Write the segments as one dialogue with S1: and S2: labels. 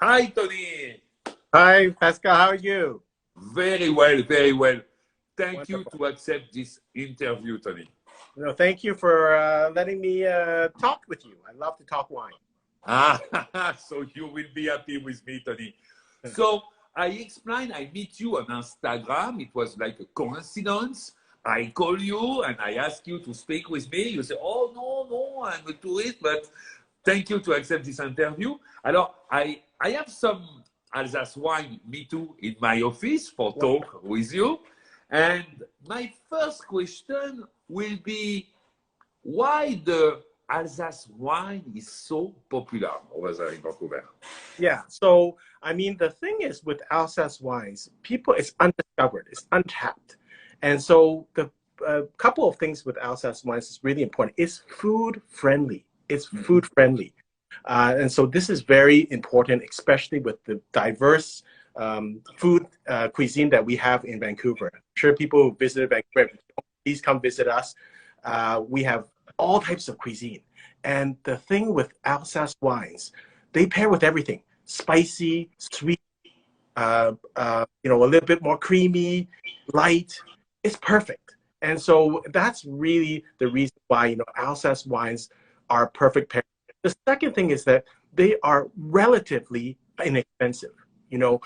S1: Hi, Tony.
S2: Hi, Pascal. How are you?
S1: Very well, very well. Thank you
S2: Wonderful.
S1: to accept this interview, Tony.
S2: Thank you for letting me talk with you. I love to talk wine.
S1: Ah, so you will be happy with me, Tony. So I explained, I meet you on Instagram. It was like a coincidence. I call you and I ask you to speak with me. You say, oh, no, no, I'm a tourist, but thank you to accept this interview. Alors, I have some Alsace wine, me too, in my office for
S2: Wow.
S1: talk with you. And my first question will be, why the Alsace wine is so popular over there in Vancouver?
S2: Yeah. So, I mean, the thing is with Alsace wines, it's undiscovered, it's untapped. And so, the couple of things with Alsace wines is really important. It's food friendly. It's food friendly. And so, this is very important, especially with the diverse food cuisine that we have in Vancouver. I'm sure people who visited Vancouver, please come visit us. We have all types of cuisine. And the thing with Alsace wines, they pair with everything: spicy, sweet, a little bit more creamy, light. It's perfect. And so that's really the reason why, Alsace wines are perfect pair. The second thing is that they are relatively inexpensive. You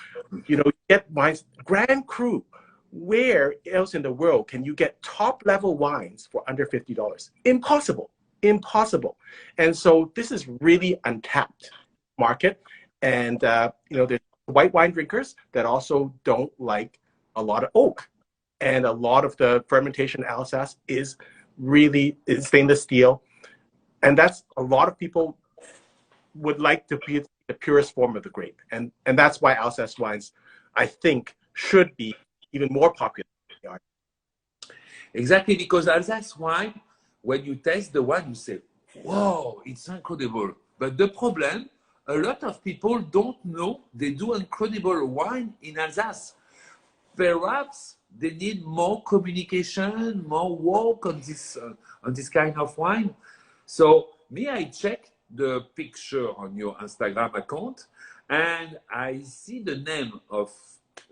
S2: get wines, Grand Cru. Where else in the world can you get top level wines for under $50? Impossible, impossible. And so this is really untapped market. And there's white wine drinkers that also don't like a lot of oak, and a lot of the fermentation in Alsace is stainless steel, and that's a lot of people would like to be the purest form of the grape, and that's why Alsace wines, I think, should be even more popular than they are.
S1: Exactly, because Alsace wine, when you taste the wine, you say, wow, it's incredible. But the problem, a lot of people don't know they do incredible wine in Alsace. Perhaps they need more communication, more work on this kind of wine. So me, I check the picture on your Instagram account, and I see the name of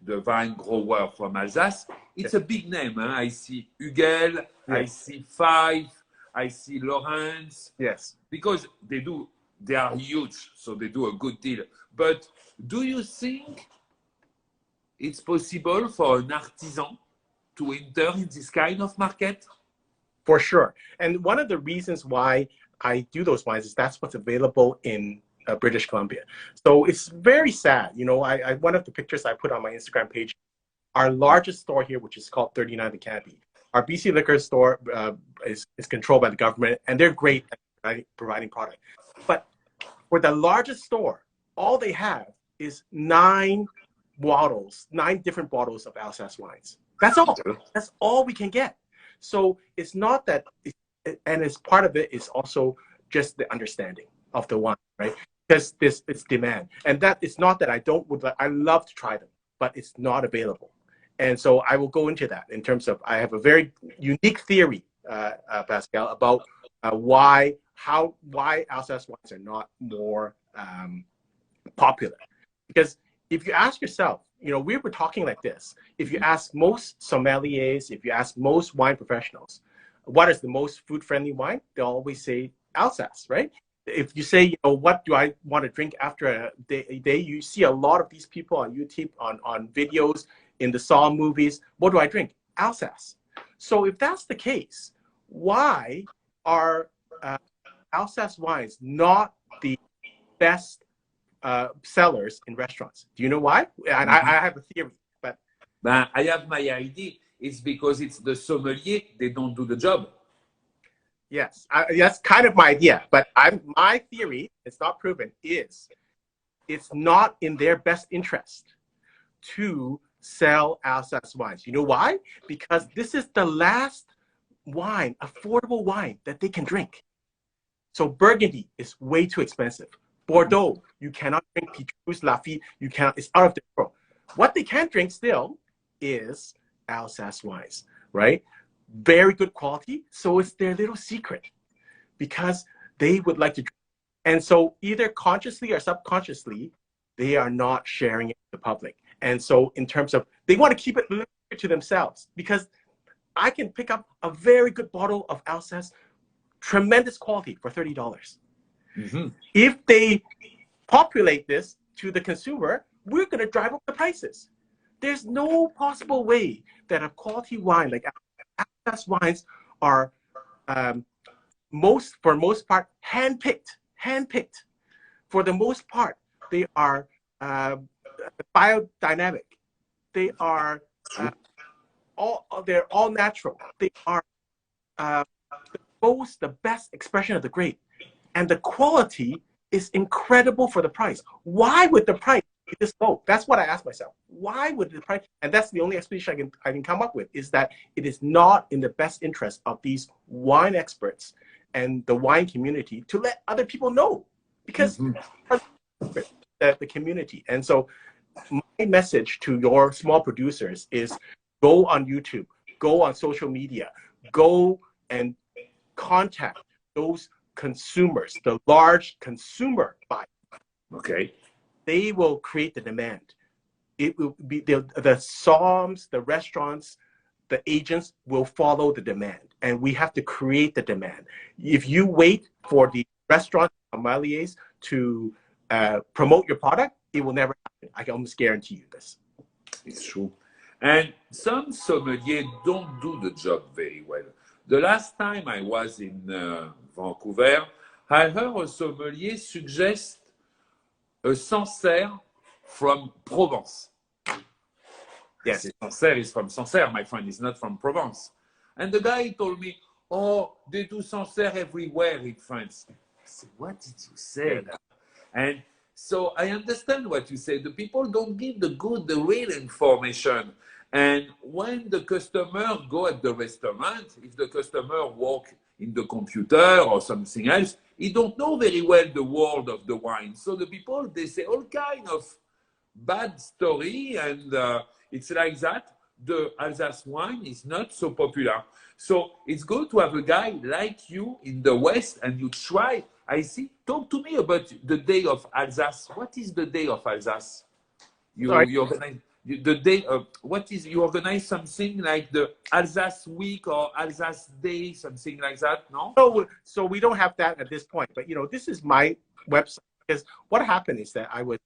S1: the vine grower from Alsace. It's a big name. Huh? I see Hugel, I
S2: Yes,
S1: see Five, I see Lawrence,
S2: yes.
S1: because they are huge, so they do a good deal. But do you think it's possible for an artisan to enter in this kind of market?
S2: For sure. And one of the reasons why I do those wines is that's what's available in British Columbia. So it's very sad. One of the pictures I put on my Instagram page, our largest store here, which is called 39 The Canopy. Our BC Liquor store is controlled by the government, and they're great at providing product. But for the largest store, all they have is nine different bottles of Alsace wines. That's all. That's all we can get. So it's not that, and it's part of it is also just the understanding of the wine, right? Because it's demand, and that it's not that I love to try them, but it's not available. And so I will go into that in terms of, I have a very unique theory, Pascal, about why Alsace wines are not more popular. Because if you ask yourself, we were talking like this. If you ask most sommeliers, if you ask most wine professionals, what is the most food-friendly wine? They'll always say Alsace, right? If you say, what do I want to drink after a day, you see a lot of these people on YouTube, on videos, in the Saw movies. What do I drink? Alsace. So if that's the case, why are Alsace wines not the best sellers in restaurants? Do you know why? And I have a theory, but
S1: I have my idea. It's because it's the sommelier, they don't do the job.
S2: yes, that's kind of my idea. But my theory, it's not proven, is it's not in their best interest to sell Alsace wines. You know why? Because this is the last wine, affordable wine that they can drink. So Burgundy is way too expensive. Bordeaux, you cannot drink. Petrus, Lafite, you cannot. It's out of the world. What they can drink still is Alsace wines, right? Very good quality. So it's their little secret, because they would like to drink. And so either consciously or subconsciously, they are not sharing it with the public. And so in terms of, they want to keep it to themselves, because I can pick up a very good bottle of Alsace, tremendous quality, for $30.
S1: Mm-hmm.
S2: If they populate this to the consumer, we're going to drive up the prices. There's no possible way that a quality wine like Alsace wines are for most part handpicked. For the most part, they are biodynamic. They are they're all natural. They are the best expression of the grape, and the quality is incredible for the price. Why would the price be this low? That's what I ask myself. Why would the price? And that's the only explanation I can come up with, is that it is not in the best interest of these wine experts and the wine community to let other people know, because the community. And so my message to your small producers is, go on YouTube, go on social media, go and contact those consumers, the large consumer buyers.
S1: Okay.
S2: They will create the demand. It will be the SOMs, the restaurants, the agents will follow the demand, and we have to create the demand. If you wait for the restaurant sommeliers to promote your product, it will never happen. I can almost guarantee you this.
S1: It's true. And some sommeliers don't do the job very well. The last time I was in Vancouver, I heard a sommelier suggest a Sancerre from Provence.
S2: Yes.
S1: Sancerre is from Sancerre, my friend, is not from Provence. And the guy told me, oh, they do Sancerre everywhere in France. I said, what did you say? And so I understand what you say. The people don't give the real information. And when the customer go at the restaurant, if the customer walk in the computer or something else, he don't know very well the world of the wine. So the people, they say all kind of bad story, and it's like that. The Alsace wine is not so popular. So it's good to have a guy like you in the West, and you try. I see. Talk to me about the day of Alsace. What is the day of Alsace? You organize the day of, what is, you organize something like the Alsace week or Alsace day, something like that, no?
S2: So we don't have that at this point, but this is my website, because what happened is that I was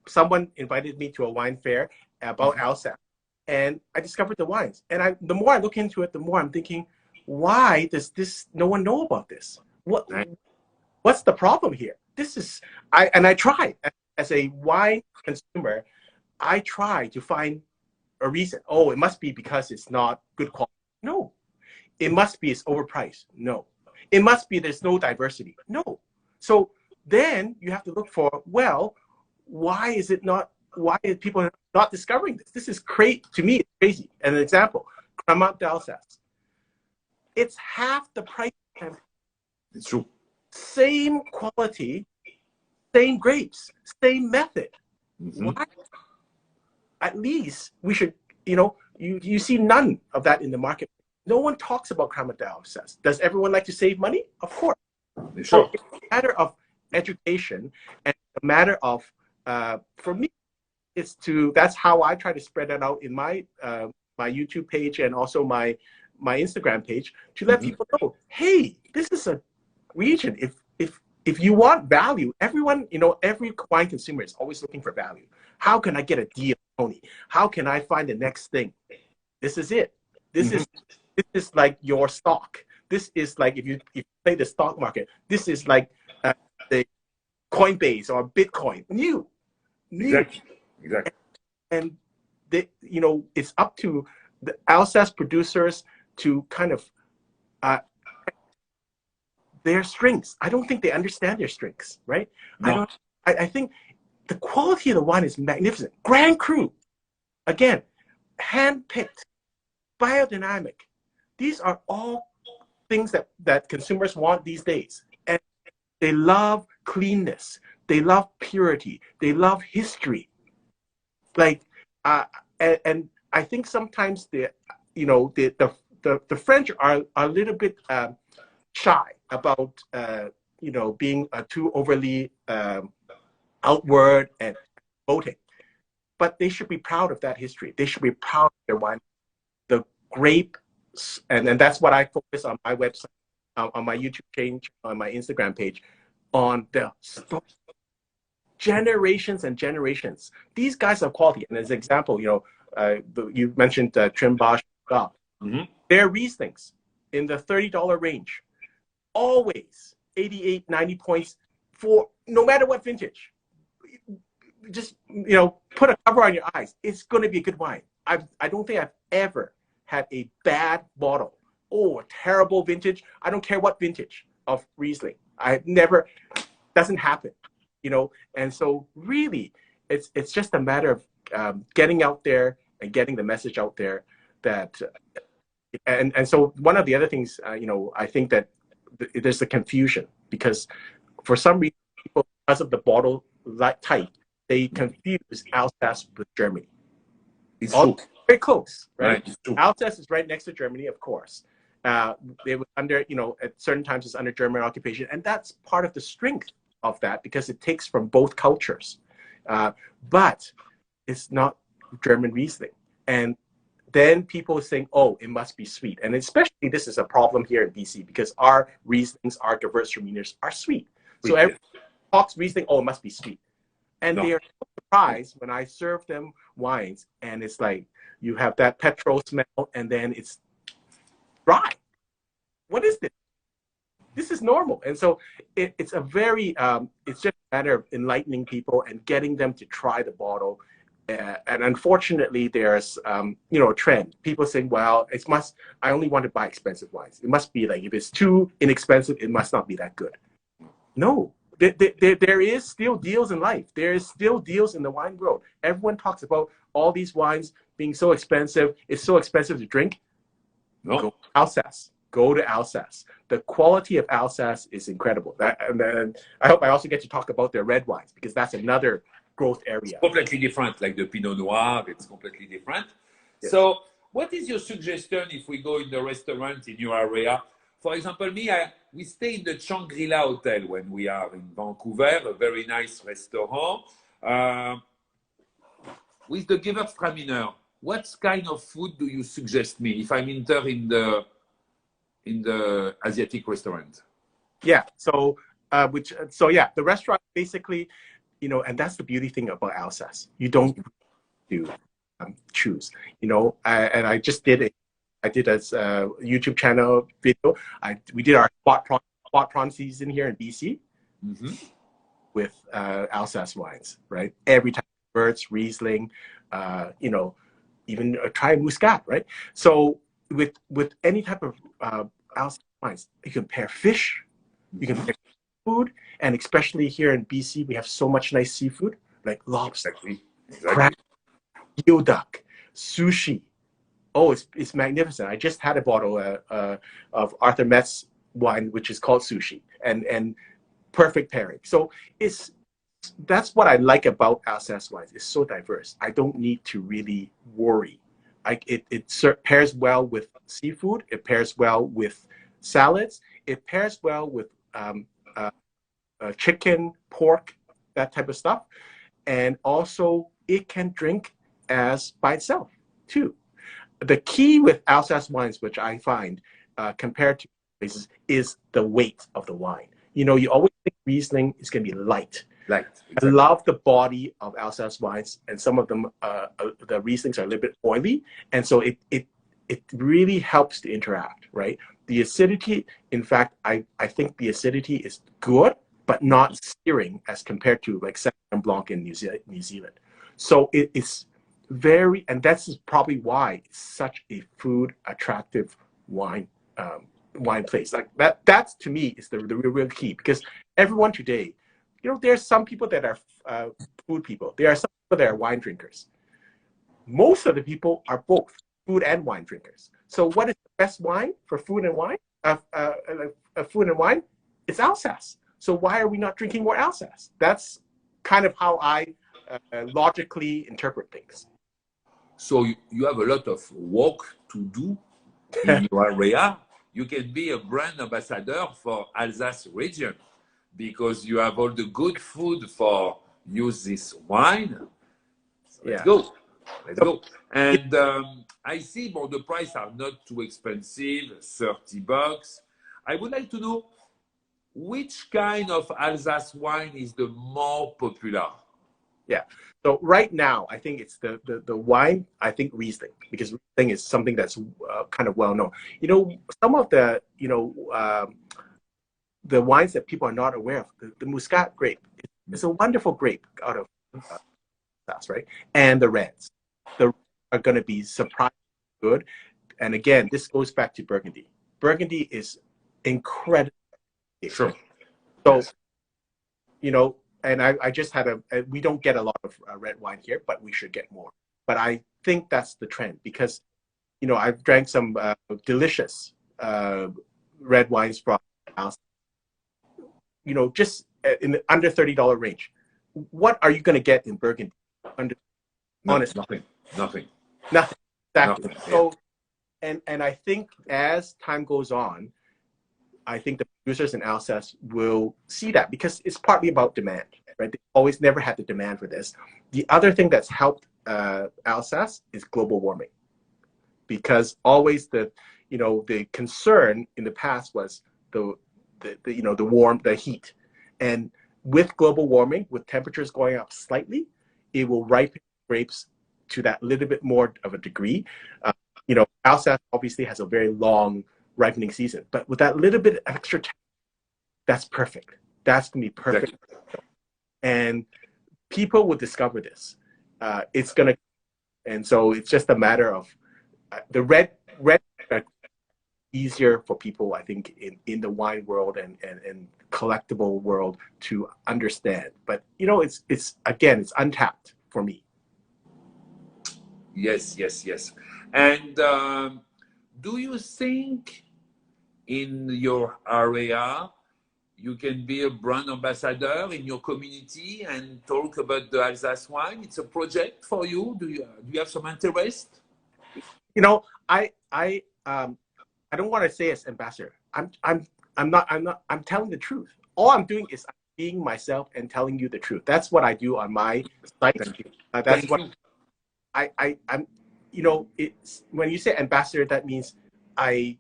S2: someone invited me to a wine fair about Alsace, and I discovered the wines, and the more I look into it, the more I'm thinking, why does no one know about this? What's the problem here? I try as a wine consumer, I try to find a reason. Oh, it must be because it's not good quality. No. It must be it's overpriced. No. It must be there's no diversity. No. So then you have to look for, well, why are people not discovering this? This is crazy. To me, it's crazy. And an example, Grape d'Alsace. It's half the price.
S1: It's true.
S2: Same quality, same grapes, same method.
S1: Mm-hmm.
S2: Why? At least we should, you see none of that in the market. No one talks about Grape d'Alsace. Does everyone like to save money? Of course.
S1: Sure.
S2: So it's a matter of education, and a matter of, for me, that's how I try to spread that out in my my YouTube page, and also my Instagram page, to let people know, hey, this is a region. If you want value, everyone, every wine consumer is always looking for value. How can I get a deal, Tony? How can I find the next thing? This is it. This is like your stock. This is like if you play the stock market. This is like the Coinbase or Bitcoin. New.
S1: Exactly.
S2: And it's up to the Alsace producers to kind of their strengths. I don't think they understand their strengths, right?
S1: No.
S2: I think the quality of the wine is magnificent. Grand Cru, again, hand-picked, biodynamic. These are all things that consumers want these days. And they love cleanness. They love purity. They love history. Like, and I think sometimes the French are a little bit shy about being too overly outward and voting. But they should be proud of that history. They should be proud of their wine. The Grape, and that's what I focus on my website, on my YouTube page, on my Instagram page, on the generations and generations. These guys have quality. And as an example, you mentioned Trimbosch. Their Rieslings in the $30 range, always 88, 90 points for no matter what vintage. Just, put a cover on your eyes. It's going to be a good wine. I don't think I've ever had a bad bottle. Oh, a terrible vintage. I don't care what vintage of Riesling. Doesn't happen, And so really, it's just a matter of getting out there and getting the message out there that, and so one of the other things, I think that there's a confusion because for some reason, people, because of the bottle type, they confuse Alsace with Germany.
S1: It's
S2: very close, right?
S1: Right.
S2: Alsace is right next to Germany, of course. They were under, at certain times it's under German occupation, and that's part of the strength of that because it takes from both cultures. But it's not German Riesling. And then people think, oh, it must be sweet. And especially this is a problem here in BC because our Rieslings, our Gewürztraminers are sweet. So everyone talks Riesling, oh, it must be sweet. And they are surprised when I serve them wines and it's like you have that petrol smell and then it's dry. What is this? This is normal. And so it's a very, it's just a matter of enlightening people and getting them to try the bottle. And unfortunately, there's, a trend. People saying, well, I only want to buy expensive wines. It must be like, if it's too inexpensive, it must not be that good. No. There is still deals in life. There is still deals in the wine world. Everyone talks about all these wines being so expensive. It's so expensive to drink. No. Go to Alsace. Go to Alsace. The quality of Alsace is incredible. And I hope I also get to talk about their red wines because that's another growth area.
S1: It's completely different, like the Pinot Noir. It's completely different. Yes. So what is your suggestion if we go in the restaurant in your area? For example, we stay in the Shangri-La Hotel when we are in Vancouver, a very nice restaurant. With the Gewürztraminer, what kind of food do you suggest me if I'm in the Asiatic restaurant?
S2: Yeah, so the restaurant basically, and that's the beauty thing about Alsace. You don't do choose, and I just did I did a YouTube channel video. We did our spot prawn season here in BC with Alsace wines, right? Every time, Gewürz, Riesling, even try Muscat, right? So with any type of Alsace wines, you can pair fish, you can pair food, and especially here in BC, we have so much nice seafood like lobster, crab, eel duck, sushi. Oh, it's magnificent. I just had a bottle of Arthur Metz wine, which is called Sushi, and perfect pairing. So that's what I like about Alsace wines. It's so diverse. I don't need to really worry. It pairs well with seafood. It pairs well with salads. It pairs well with chicken, pork, that type of stuff. And also, it can drink as by itself, too. The key with Alsace wines, which I find compared to places, is the weight of the wine. You always think Riesling is going to be light. Exactly. I love the body of Alsace wines, and some of them, the Rieslings are a little bit oily, and so it really helps to interact, right? The acidity, in fact, I think the acidity is good, but not searing as compared to like Sauvignon Blanc in New Zealand. So it's very, and that's probably why it's such a food attractive wine place. Like that to me is the real key, because everyone today, there's some people that are food people. There are some people that are wine drinkers. Most of the people are both food and wine drinkers. So what is the best wine for food and wine? Food and wine, it's Alsace. So why are we not drinking more Alsace? That's kind of how I logically interpret things.
S1: So you have a lot of work to do in your area. You can be a brand ambassador for Alsace region because you have all the good food for use this wine. So let's
S2: Yeah.
S1: go. Let's go. And I see, well, the price are not too expensive, $30. I would like to know which kind of Alsace wine is the more popular.
S2: Yeah. So right now, I think it's the wine. I think Riesling, because Riesling is something that's kind of well known. You know, some of the the wines that people are not aware of, the Muscat grape, it's a wonderful grape out of Alsace, right? And the reds, are going to be surprisingly good. And again, this goes back to Burgundy. Burgundy is incredible.
S1: Sure.
S2: So, you know, and I just had we don't get a lot of red wine here, but we should get more. But I think that's the trend because, you know, I've drank some delicious red wines from Alsace, you know, just in the under $30 range. What are you going to get in Burgundy? Honestly,
S1: nothing.
S2: Exactly.
S1: Nothing, yeah.
S2: So, and I think as time goes on, I think the producers in Alsace will see that because it's partly about demand, right? They always never had the demand for this. The other thing that's helped Alsace is global warming, because always the concern in the past was the heat, and with global warming, with temperatures going up slightly, it will ripen grapes to that little bit more of a degree. Alsace obviously has a very long ripening season, but with that little bit of extra time, that's perfect. That's gonna be perfect. Exactly. And people will discover this. It's gonna, and so it's just a matter of the red easier for people, I think, in the wine world and collectible world to understand. But it's again, it's untapped for me.
S1: Yes. And do you think in your area you can be a brand ambassador in your community and talk about the Alsace wine? It's a project for you. Do you have some interest?
S2: I don't want to say as ambassador. I'm telling the truth. All I'm doing is I'm being myself and telling you the truth. That's what I do on my site. That's what I'm. It's when you say ambassador, that means I'm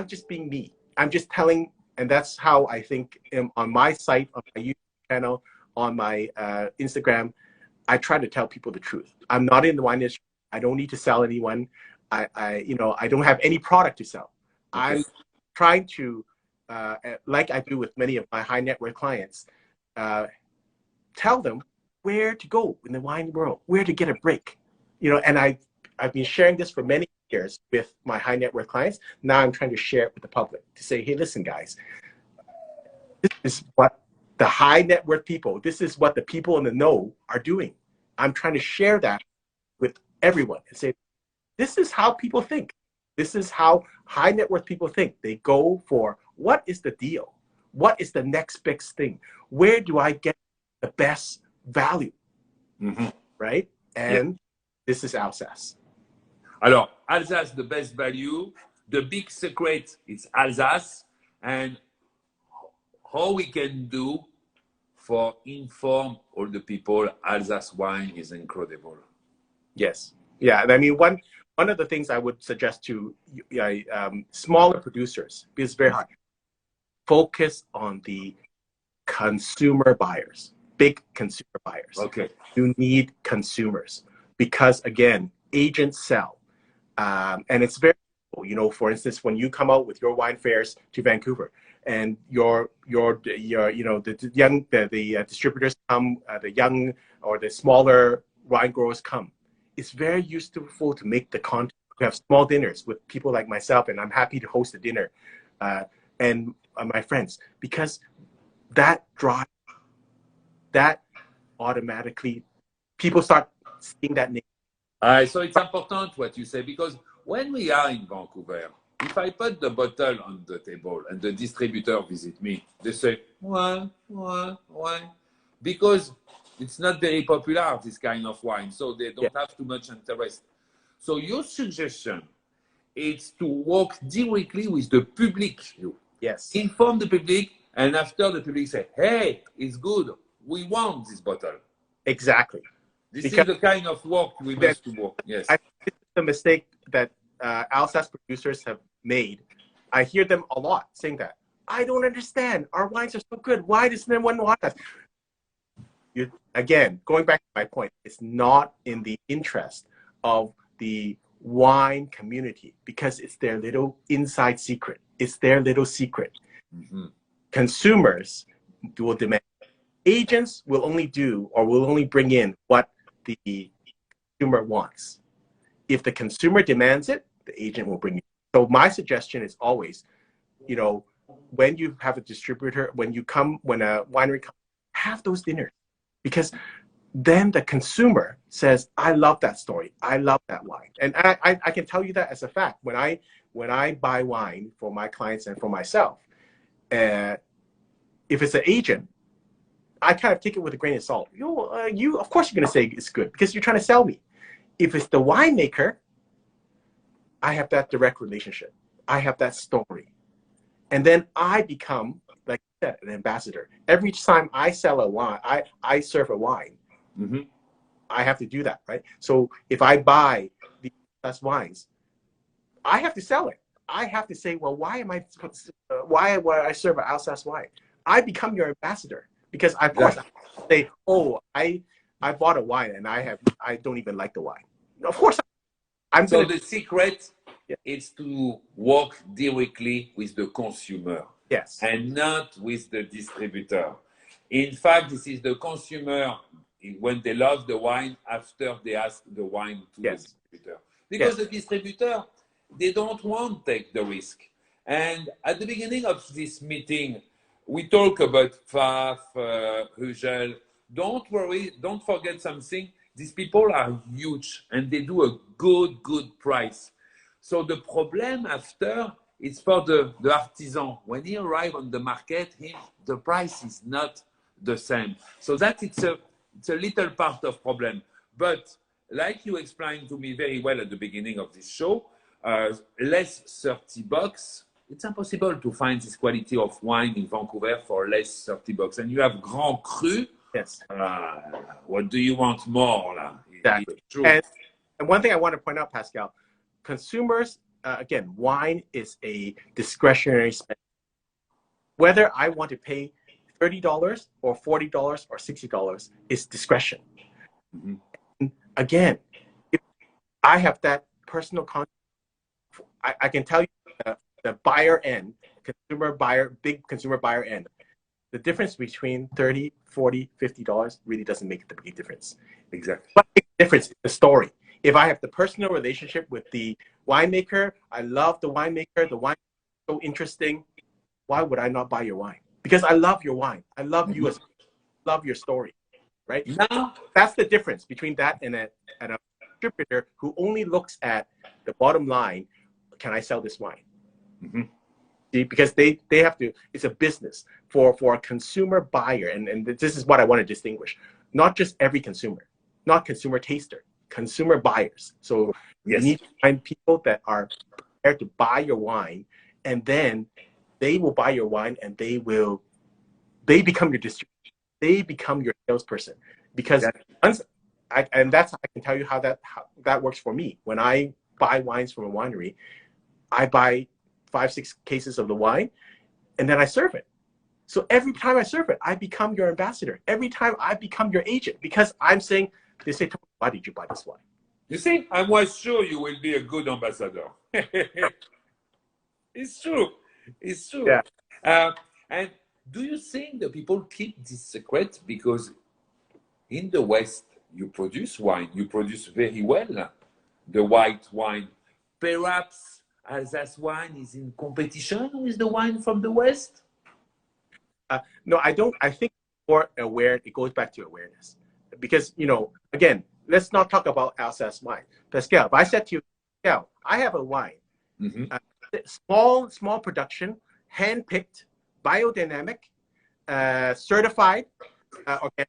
S2: just being me. I'm just telling, and that's how I think on my site, on my YouTube channel, on my Instagram. I try to tell people the truth. I'm not in the wine industry. I don't need to sell anyone. I don't have any product to sell. Okay. I'm trying to, like I do with many of my high net worth clients, tell them where to go in the wine world, where to get a break. And I've been sharing this for many years with my high net worth clients. Now I'm trying to share it with the public to say, hey, listen, guys, this is what the high net worth people, this is what the people in the know are doing. I'm trying to share that with everyone and say, this is how people think. This is how high net worth people think. They go for, what is the deal? What is the next big thing? Where do I get the best value? Mm-hmm. Right? And this is Alsace.
S1: Alors, Alsace, the best value. The big secret is Alsace. And how we can do for inform all the people, Alsace wine is incredible.
S2: Yes. Yeah. And I mean, one of the things I would suggest to smaller producers, because it's very hard, focus on the consumer buyers, big consumer buyers.
S1: Okay.
S2: You need consumers because, again, agents sell. And it's very, for instance, when you come out with your wine fairs to Vancouver and the distributors come, the young or the smaller wine growers come, it's very useful to make the content. We have small dinners with people like myself, and I'm happy to host a dinner and my friends, because that automatically people start seeing that name.
S1: So it's important what you say, because when we are in Vancouver, if I put the bottle on the table and the distributor visit me, they say, why? Because it's not very popular, this kind of wine, so they don't have too much interest. So your suggestion is to work directly with the public.
S2: Yes.
S1: Inform the public, and after the public say, hey, it's good, we want this bottle.
S2: Exactly.
S1: This
S2: Because
S1: is the kind of work we must do. Yes.
S2: I think it's the mistake that Alsace producers have made. I hear them a lot saying that. I don't understand. Our wines are so good. Why doesn't anyone want us? Again, going back to my point, it's not in the interest of the wine community because it's their little inside secret. It's their little secret.
S1: Mm-hmm.
S2: Consumers will demand. Agents will only do or will only bring in what the consumer wants. If the consumer demands it, the agent will bring it. So my suggestion is always, you know, when you have a distributor, when a winery comes, have those dinners. Because then the consumer says, I love that story. I love that wine. And I can tell you that as a fact. When I buy wine for my clients and for myself, if it's an agent, I kind of take it with a grain of salt. You of course, you're going to say it's good because you're trying to sell me. If it's the winemaker, I have that direct relationship. I have that story. And then I become, like I said, an ambassador. Every time I sell a wine, I serve a wine.
S1: Mm-hmm.
S2: I have to do that, right? So if I buy the best wines, I have to sell it. I have to say, well, why would I serve an Alsace wine? I become your ambassador because of course I say, oh, I bought a wine and I don't even like the wine. Of course,
S1: So the secret is to work directly with the consumer.
S2: Yes.
S1: And not with the distributor. In fact, this is the consumer when they love the wine after they ask the wine to the distributor. Because the distributor, they don't want to take the risk. And at the beginning of this meeting, we talk about Pfaff, Hugel. Don't worry, don't forget something. These people are huge and they do a good price. So the problem after is for the artisan. When he arrives on the market, the price is not the same. So that it's a little part of problem. But like you explained to me very well at the beginning of this show, less $30, it's impossible to find this quality of wine in Vancouver for less $30. And you have Grand Cru.
S2: Yes.
S1: What do you want more?
S2: Exactly. And one thing I want to point out, Pascal, consumers, again, wine is a discretionary spend. Whether I want to pay $30 or $40 or $60 is discretion.
S1: Mm-hmm.
S2: And again, if I have that personal contact, I can tell you the buyer end, big consumer buyer end, the difference between $30, $40, $50 really doesn't make the big difference.
S1: Exactly.
S2: What makes the difference is the story. If I have the personal relationship with the winemaker, I love the winemaker, the wine is so interesting, why would I not buy your wine? Because I love your wine. I love you, love your story, right?
S1: Now,
S2: that's the difference between that and a distributor who only looks at the bottom line, can I sell this wine?
S1: Mm-hmm.
S2: See, because they have to, it's a business for a consumer buyer, and this is what I want to distinguish. Not just every consumer, not consumer taster, consumer buyers. So you need to find people that are prepared to buy your wine, and then they will buy your wine and they become your distributor. They become your salesperson. Because I can tell you how that works for me. When I buy wines from a winery, I buy 5-6 cases of the wine, and then I serve it. So every time I serve it, I become your ambassador. Every time I become your agent, because I'm saying, they say, why did you buy this wine?
S1: You see, I was sure you will be a good ambassador. It's true. It's true.
S2: Yeah.
S1: And do you think the people keep this secret because in the West, you produce wine, you produce very well the white wine. Perhaps Alsace wine is in competition with the wine from the West?
S2: No, I don't. I think more aware. It goes back to awareness, because again, let's not talk about Alsace wine. Pascal, if I said to you, Pascal, I have a wine, small production, hand-picked, biodynamic, certified, organic,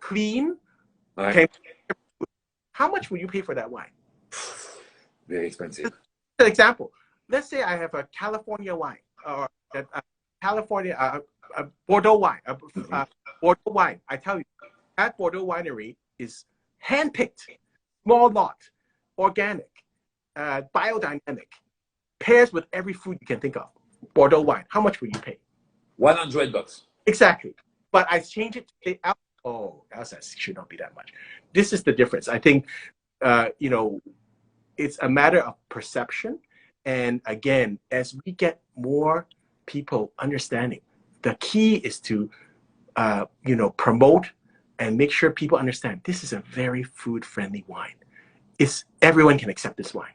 S2: clean.
S1: Right.
S2: How much will you pay for that wine?
S1: Very expensive.
S2: For example, let's say I have a California wine, or California Bordeaux wine. Bordeaux wine. I tell you, that Bordeaux winery is handpicked, small lot, organic, biodynamic, pairs with every food you can think of. Bordeaux wine. How much will you pay?
S1: $100.
S2: Exactly. But I changed it to say, oh, Alsace should not be that much. This is the difference. I think, you know, it's a matter of perception. And again, as we get more people understanding, the key is to, you know, promote and make sure people understand this is a very food-friendly wine. Everyone can accept this wine.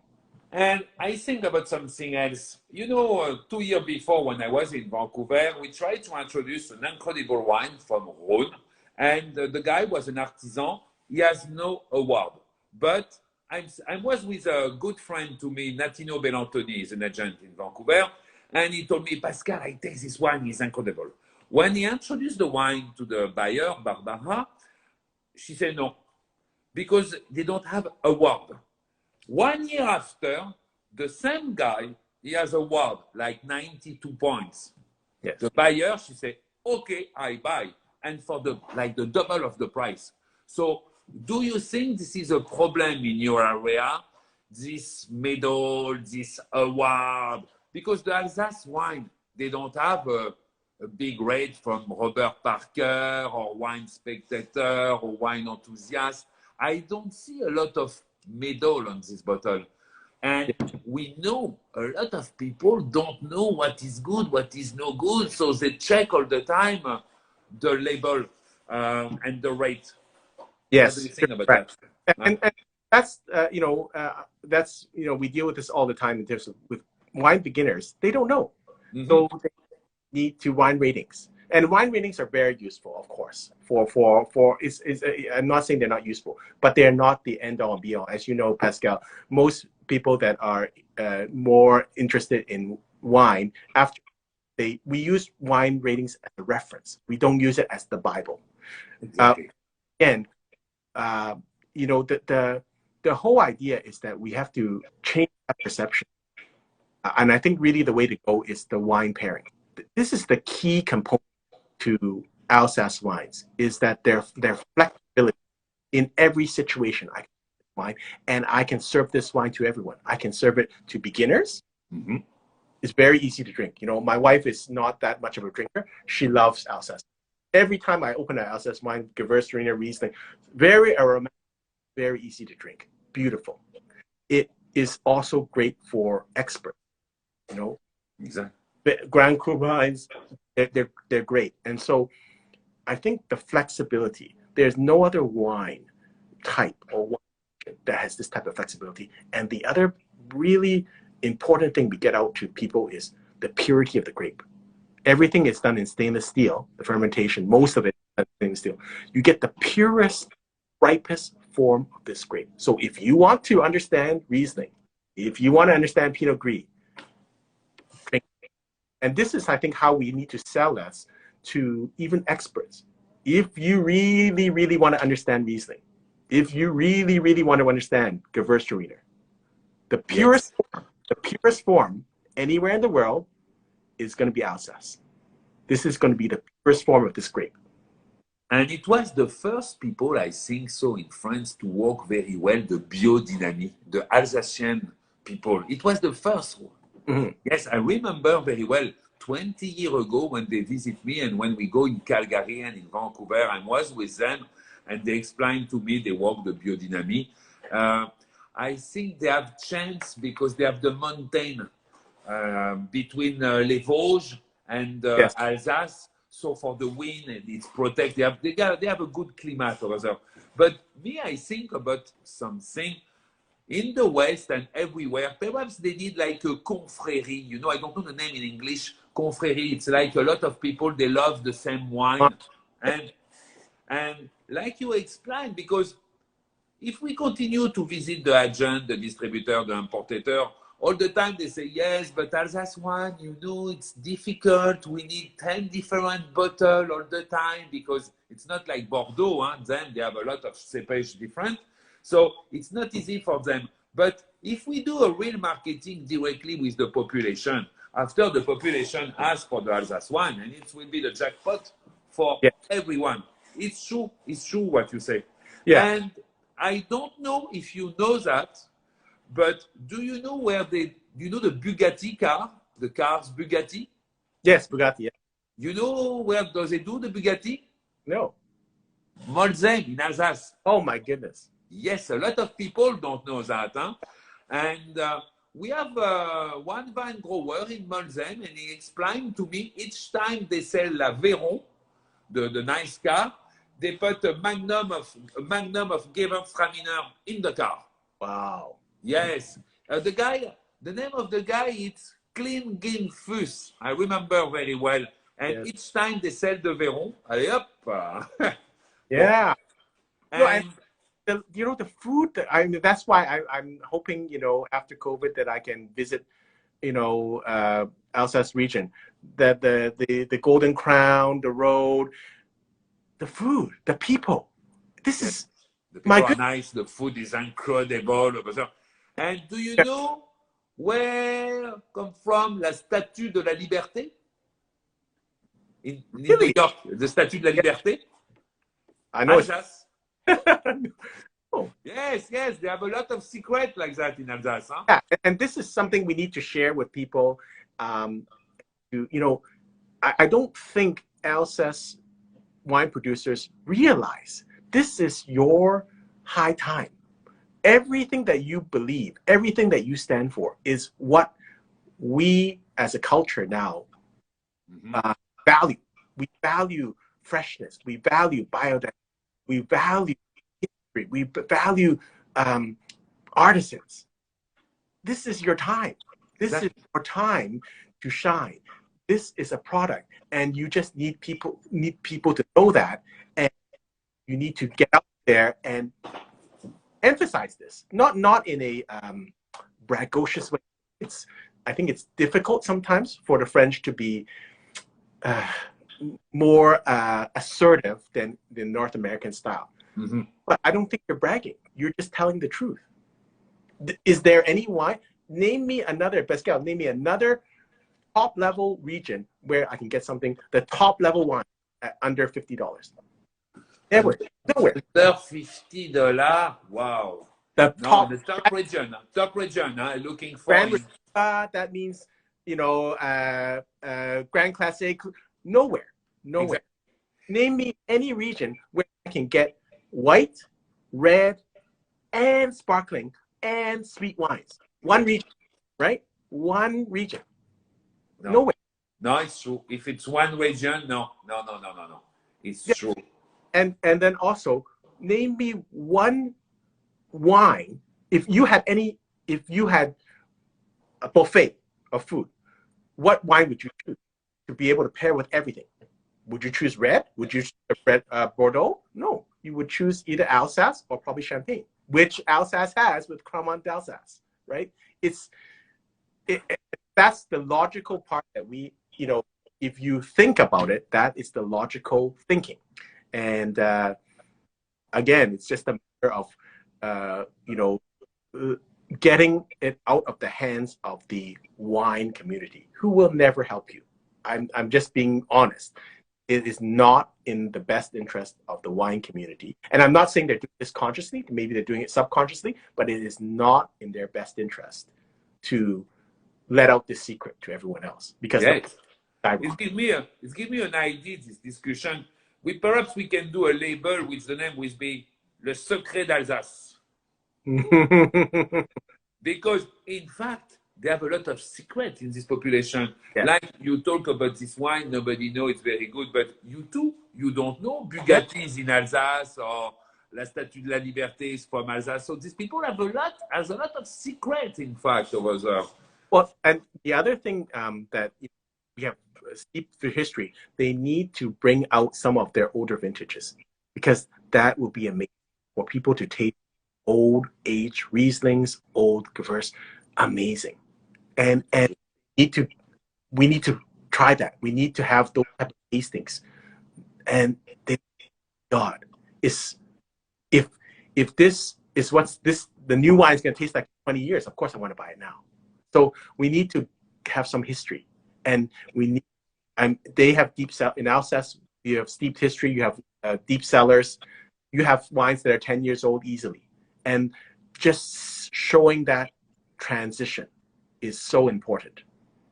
S1: And I think about something else. You know, 2 years before when I was in Vancouver, we tried to introduce an incredible wine from Rhône. And the guy was an artisan. He has no award. But I was with a good friend to me, Natino Bellantoni, is an agent in Vancouver. And he told me, Pascal, I taste this wine, it's incredible. When he introduced the wine to the buyer, Barbara, she said no, because they don't have award. 1 year after, the same guy, he has a award, like 92 points.
S2: Yes.
S1: The buyer, she said, okay, I buy. And for the double of the price. So do you think this is a problem in your area? This medal, this award? Because the Alsace wine, they don't have a big rate from Robert Parker or Wine Spectator or Wine Enthusiast. I don't see a lot of medal on this bottle. And we know a lot of people don't know what is good, what is no good. So they check all the time the label and the rate.
S2: Yes.
S1: What do you think about that?
S2: And that's, you know, we deal with this all the time in terms of with wine beginners. They don't know. Mm-hmm. So they need to wine ratings. And wine ratings are very useful, of course. I'm not saying they're not useful, but they're not the end all and be all. As you know, Pascal, most people that are more interested in wine, we use wine ratings as a reference. We don't use it as the Bible. Exactly. Again, you know, the whole idea is that we have to change that perception. And I think really the way to go is the wine pairing. This is the key component to Alsace wines, is that their flexibility in every situation. I can wine, and I can serve this wine to everyone. I can serve it to beginners. Mm-hmm. It's very easy to drink. You know, my wife is not that much of a drinker. She loves Alsace. Every time I open an Alsace wine, Gewürztraminer, Riesling, very aromatic, very easy to drink, beautiful. It is also great for experts. You know, exactly. Grand Cru wines, they're great. And so I think the flexibility, there's no other wine type or wine that has this type of flexibility. And the other really important thing we get out to people is the purity of the grape. Everything is done in stainless steel, the fermentation, most of it is done in stainless steel. You get the purest, ripest form of this grape. So if you want to understand Riesling, if you want to understand Pinot Gris, drink. And this is, I think, how we need to sell this to even experts. If you really, really want to understand Riesling, if you really, really want to understand Gewürztraminer, the purest form anywhere in the world is going to be Alsace. This is going to be the purest form of this grape.
S1: And it was the first people, I think so, in France to work very well the biodynamic, the Alsatian people. It was the first one. Mm-hmm. Yes, I remember very well 20 years ago when they visit me and when we go in Calgary and in Vancouver, I was with them and they explained to me they work the biodynamic. I think they have chance because they have the mountain between Les Vosges and yes. Alsace. So for the wind, it's protected. They have a good climate over there. But me, I think about something in the West and everywhere. Perhaps they need like a confrérie. You know, I don't know the name in English. Confrérie. It's like a lot of people, they love the same wine. And like you explained, because if we continue to visit the agent, the distributor, the importer, all the time they say, yes, but Alsace wine, you know, it's difficult. We need 10 different bottles all the time because it's not like Bordeaux. Huh? Then they have a lot of cepage different. So it's not easy for them. But if we do a real marketing directly with the population, after the population asks for the Alsace wine, and it will be the jackpot for
S2: Yeah.
S1: everyone. It's true what you say.
S2: Yeah.
S1: And I don't know if you know that, but do you know you know the Bugatti car, the cars Bugatti?
S2: Yes, Bugatti. Yeah.
S1: You know where does they do the Bugatti?
S2: No.
S1: Molsheim in Alsace.
S2: Oh my goodness.
S1: Yes, a lot of people don't know that. Huh? And we have one wine grower in Molsheim, and he explained to me each time they sell La Véron, the nice car, they put a magnum of Gewürztraminer in the car.
S2: Wow.
S1: Yes. The name of the guy is Clean Gin Fuss. I remember very well. And
S2: Yes.
S1: each time they sell the Véron, allez hop.
S2: Yeah.
S1: And,
S2: No, and the food that that's why I'm hoping, after COVID that I can visit, Alsace region, that the Golden Crown, the road, the food, the people. This is
S1: the people are nice. The food is incredible. And do you know where come from la Statue de la Liberté? In New York, the Statue de la Liberté?
S2: I know.
S1: Alsace.
S2: Oh.
S1: Yes, they have a lot of secrets like that in Alsace. Huh?
S2: Yeah, and this is something we need to share with people. I don't think Alsace wine producers realize this is your high time. Everything that you believe, everything that you stand for is what we as a culture now value. We value freshness. We value biodiversity. We value history. We value artisans. This is your time. This is your time to shine. This is a product, and you just need people to know that, and you need to get out there and emphasize this. Not in a braggadocious way. I think it's difficult sometimes for the French to be more assertive than the North American style.
S1: Mm-hmm.
S2: But I don't think you're bragging. You're just telling the truth. Is there any wine? Pascal, name me another top level region where I can get something, the top level wine at under $50. Nowhere.
S1: Under $50. Wow.
S2: The top
S1: region, looking for.
S2: That means, Grand Classic. Nowhere. Exactly. Name me any region where I can get white, red, and sparkling and sweet wines. One region, right? One region.
S1: No.
S2: Nowhere.
S1: No, it's true. If it's one region, no. It's true.
S2: And then also name me one wine. If you had a buffet of food, what wine would you choose to be able to pair with everything? Would you choose red? Would you choose red Bordeaux? No, you would choose either Alsace or probably Champagne, which Alsace has with Cremant d'Alsace, right? That's the logical part that we, if you think about it, that is the logical thinking. And again, it's just a matter of, getting it out of the hands of the wine community, who will never help you. I'm just being honest. It is not in the best interest of the wine community. And I'm not saying they're doing this consciously, maybe they're doing it subconsciously, but it is not in their best interest to let out this secret to everyone else. Because
S1: yes. It gives me an idea, this discussion. Perhaps we can do a label which the name will be Le Secret d'Alsace. Because in fact, they have a lot of secrets in this population. Yeah. Like you talk about this wine, nobody knows it's very good, but you too, you don't know Bugatti is in Alsace or La Statue de la Liberté is from Alsace. So these people have a lot of secrets, in fact, over there.
S2: Well, and the other thing that we have steep through history, they need to bring out some of their older vintages, because that will be amazing for people to taste old age Rieslings, old Gewürz, amazing. And we need to try that. We need to have those type of tastings. And God, if this is the new wine is going to taste like 20 years, of course I want to buy it now. So we need to have some history, and we need. And they have deep in Alsace. You have steeped history. You have deep cellars. You have wines that are 10 years old easily, and just showing that transition is so important.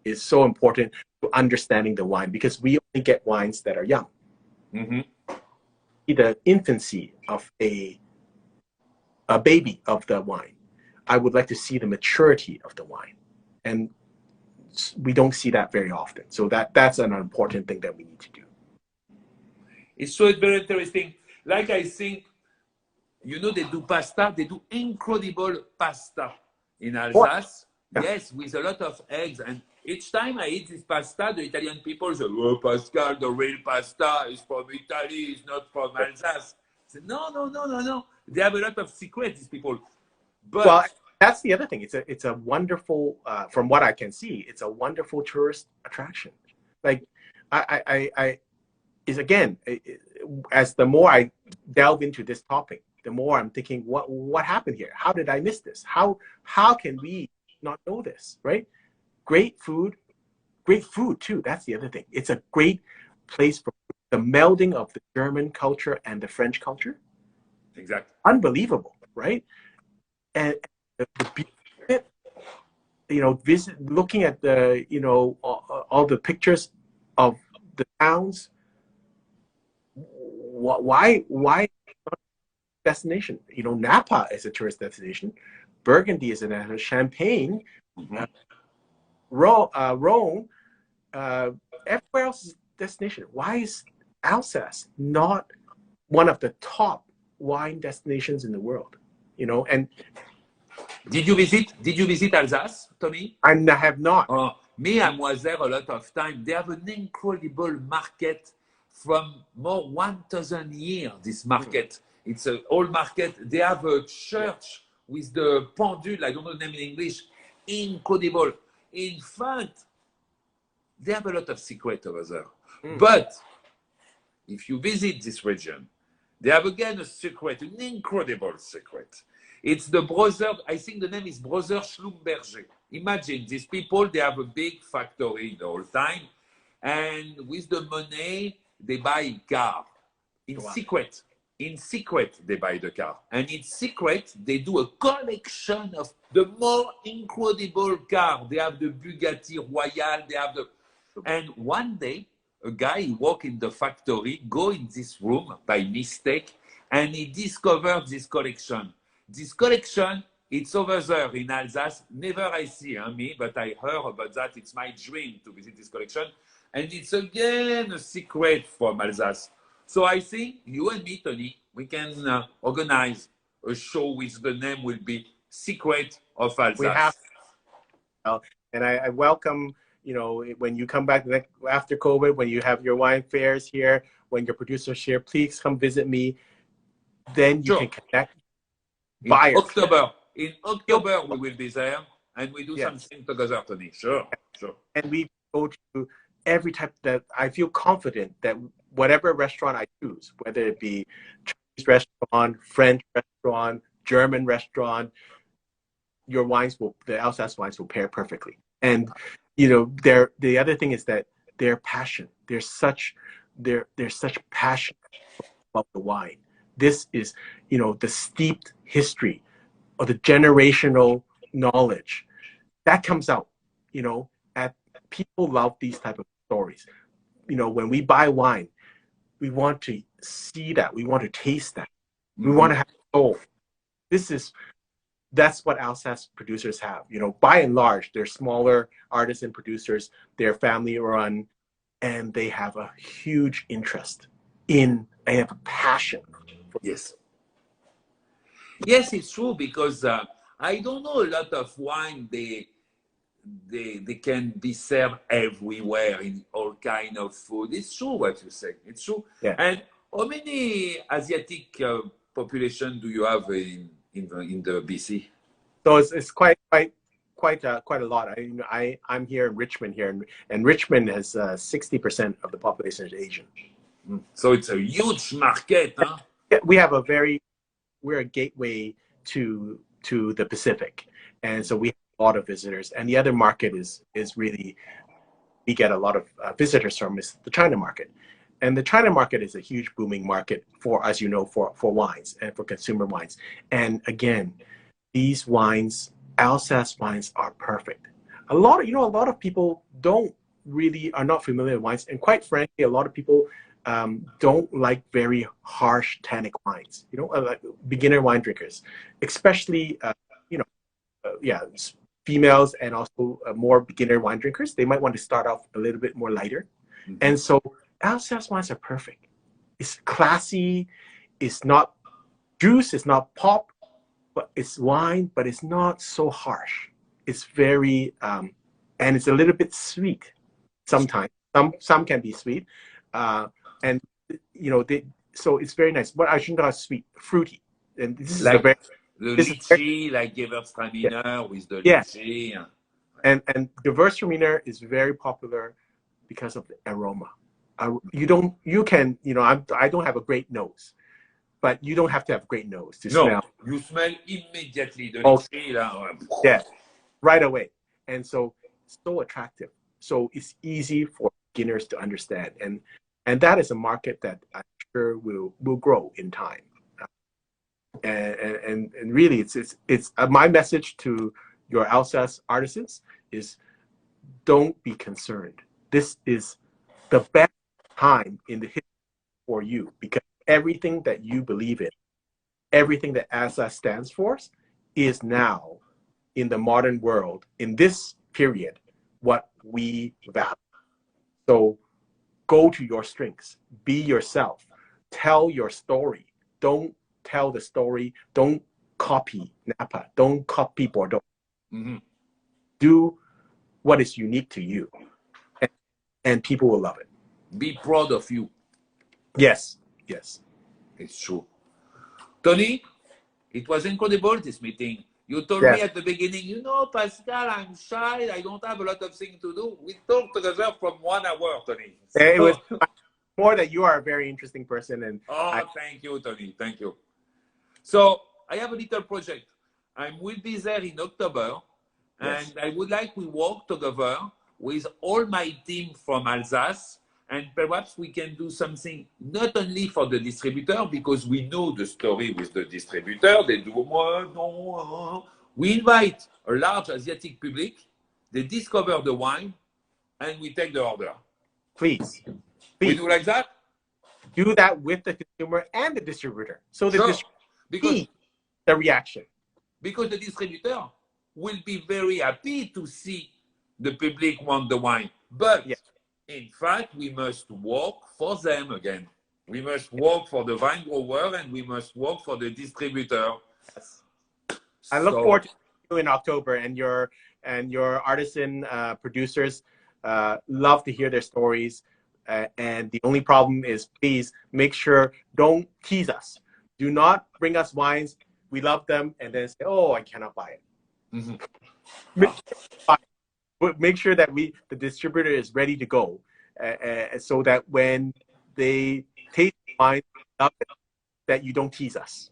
S2: Is so important to understanding the wine, because we only get wines that are young.
S1: Mm-hmm.
S2: The infancy of a baby of the wine. I would like to see the maturity of the wine, and we don't see that very often. So that's an important thing that we need to do.
S1: It's so very interesting. Like I think, you know, they do pasta. They do incredible pasta in Alsace.
S2: Yeah.
S1: Yes, with a lot of eggs. And each time I eat this pasta, the Italian people say, "Oh, Pascal, the real pasta is from Italy. It's not from Alsace." I say, no, no, no, no, no. They have a lot of secrets, these people. But
S2: well, that's the other thing. It's a wonderful, from what I can see, it's a wonderful tourist attraction. Like I is again, as the more I delve into this topic, the more I'm thinking, what happened here? How did I miss this? How can we not know this? Right? Great food too. That's the other thing. It's a great place for the melding of the German culture and the French culture.
S1: Exactly.
S2: Unbelievable, right? And the beauty of it, you know, looking at the, you know, all the pictures of the towns. Why destination? You know, Napa is a tourist destination. Burgundy is a Champagne.
S1: Mm-hmm.
S2: Rhone, everywhere else is a destination. Why is Alsace not one of the top wine destinations in the world? You know, and
S1: Did you visit Alsace, Tommy?
S2: I have not.
S1: Me, I was there a lot of time. They have an incredible market from more 1,000 years, this market. It's an old market. They have a church with the pendule, I don't know the name in English, incredible. In fact, they have a lot of secret over there. But if you visit this region, they have again a secret, an incredible secret. It's the brother, I think the name is Brother Schlumberger. Imagine these people, they have a big factory the whole time. And with the money, they buy a car. In secret, they buy the car. And in secret, they do a collection of the more incredible car. They have the Bugatti Royale, they have the... And one day, a guy walk in the factory, go in this room by mistake, and he discovered this collection. This collection, it's over there in Alsace. Never I see me, but I heard about that. It's my dream to visit this collection. And it's again a secret from Alsace. So I think you and me, Tony, we can organize a show which the name will be Secret of Alsace.
S2: We have, and I welcome, you know, when you come back after COVID, when you have your wine fairs here, when your producers here, please come visit me. Then you can connect.
S1: In October, we will be there, and we do something together, Tony. Sure.
S2: And we go to every type that I feel confident that whatever restaurant I choose, whether it be Chinese restaurant, French restaurant, German restaurant, the Alsace wines will pair perfectly. And you know, the other thing is that their passion, there's such passion about the wine. This is, you know, the steeped history or the generational knowledge that comes out, you know, people love these type of stories. You know, when we buy wine, we want to see that, we want to taste that, we want to have soul. That's what Alsace producers have. You know, by and large, they're smaller artisan producers, they're family run, and they have a huge interest they have a passion.
S1: Yes, it's true, because I don't know a lot of wine. They can be served everywhere in all kind of food. It's true what you say. It's true.
S2: Yeah.
S1: And how many Asiatic population do you have in the BC?
S2: So it's quite a lot. I'm here in Richmond here, and Richmond has 60% of the population is Asian.
S1: So it's a huge market, huh?
S2: We're a gateway to the Pacific, and so we have lot of visitors. And the other market is really, we get a lot of visitors from, is the China market. And the China market is a huge booming market for, as you know, for wines and for consumer wines. And again, these wines, Alsace wines, are perfect. A lot of people are not familiar with wines, and quite frankly, a lot of people don't like very harsh tannic wines. Like beginner wine drinkers, especially females and also more beginner wine drinkers. They might want to start off a little bit more lighter, and so Alsace wines are perfect. It's classy. It's not juice. It's not pop, but it's wine. But it's not so harsh. It's very and it's a little bit sweet. Sometimes some can be sweet, and so it's very nice. But I shouldn't call it sweet, fruity. And this is
S1: like
S2: a very
S1: the lychee, like Gewürztraminer with the lychee.
S2: And Gewürztraminer is very popular because of the aroma. I don't have a great nose, but you don't have to have a great nose to smell.
S1: You smell immediately the lychee.
S2: Yeah, right away. And so attractive. So it's easy for beginners to understand. And that is a market that I'm sure will grow in time. And really, it's my message to your Alsace artisans is, don't be concerned. This is the best time in the history for you, because everything that you believe in, everything that Alsace stands for, is now in the modern world, in this period, what we value. So go to your strengths, be yourself, tell your story. Don't tell the story, don't copy Napa, don't copy Bordeaux. Do what is unique to you, and people will love it.
S1: Be proud of you.
S2: Yes.
S1: It's true. Tony, it was incredible, this meeting. You told me at the beginning, Pascal, I'm shy, I don't have a lot of things to do. We talked together from 1 hour, Tony.
S2: It was more that you are a very interesting person. And
S1: thank you, Tony. Thank you. So I have a little project. I will be there in October, and I would like we work together with all my team from Alsace, and perhaps we can do something not only for the distributor, because we know the story with the distributor. They do we invite a large Asiatic public, they discover the wine, and we take the order.
S2: Please.
S1: We do like that?
S2: Do that with the consumer and the distributor. So the distributor see the reaction.
S1: Because the distributor will be very happy to see the public want the wine. But in fact, we must work for them again. We must work for the vine grower, and we must work for the distributor.
S2: I look forward to you in October, and your artisan producers love to hear their stories. And the only problem is, please make sure, don't tease us. Do not bring us wines. We love them, and then say, "Oh, I cannot buy it." Make sure that the distributor is ready to go, so that when they taste the wine, that you don't tease us.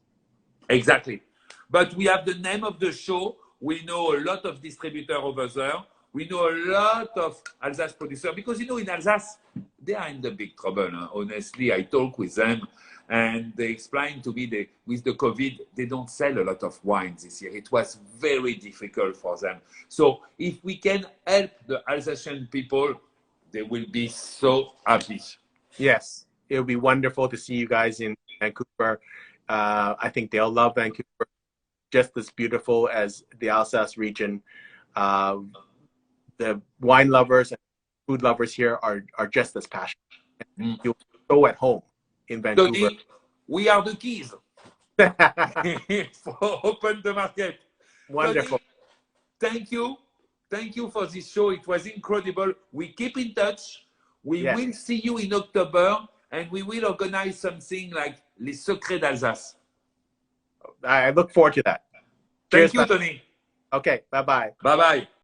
S1: Exactly. But we have the name of the show. We know a lot of distributors over there. We know a lot of Alsace producers, because, in Alsace, they are in the big trouble. Honestly, I talk with them, and they explain to me with the COVID, they don't sell a lot of wines this year. It was very difficult for them. So if we can help the Alsatian people, they will be so happy.
S2: Yes, it will be wonderful to see you guys in Vancouver. I think they'll love Vancouver, just as beautiful as the Alsace region. The wine lovers and food lovers here are just as passionate. You'll go at home in Vancouver.
S1: Tony, we are the keys for open the market.
S2: Wonderful.
S1: Tony, thank you for this show. It was incredible. We keep in touch. We will see you in October, and we will organize something like Les Secrets d'Alsace.
S2: I look forward to that.
S1: Thank you, Tony.
S2: Okay, bye-bye.
S1: Bye-bye.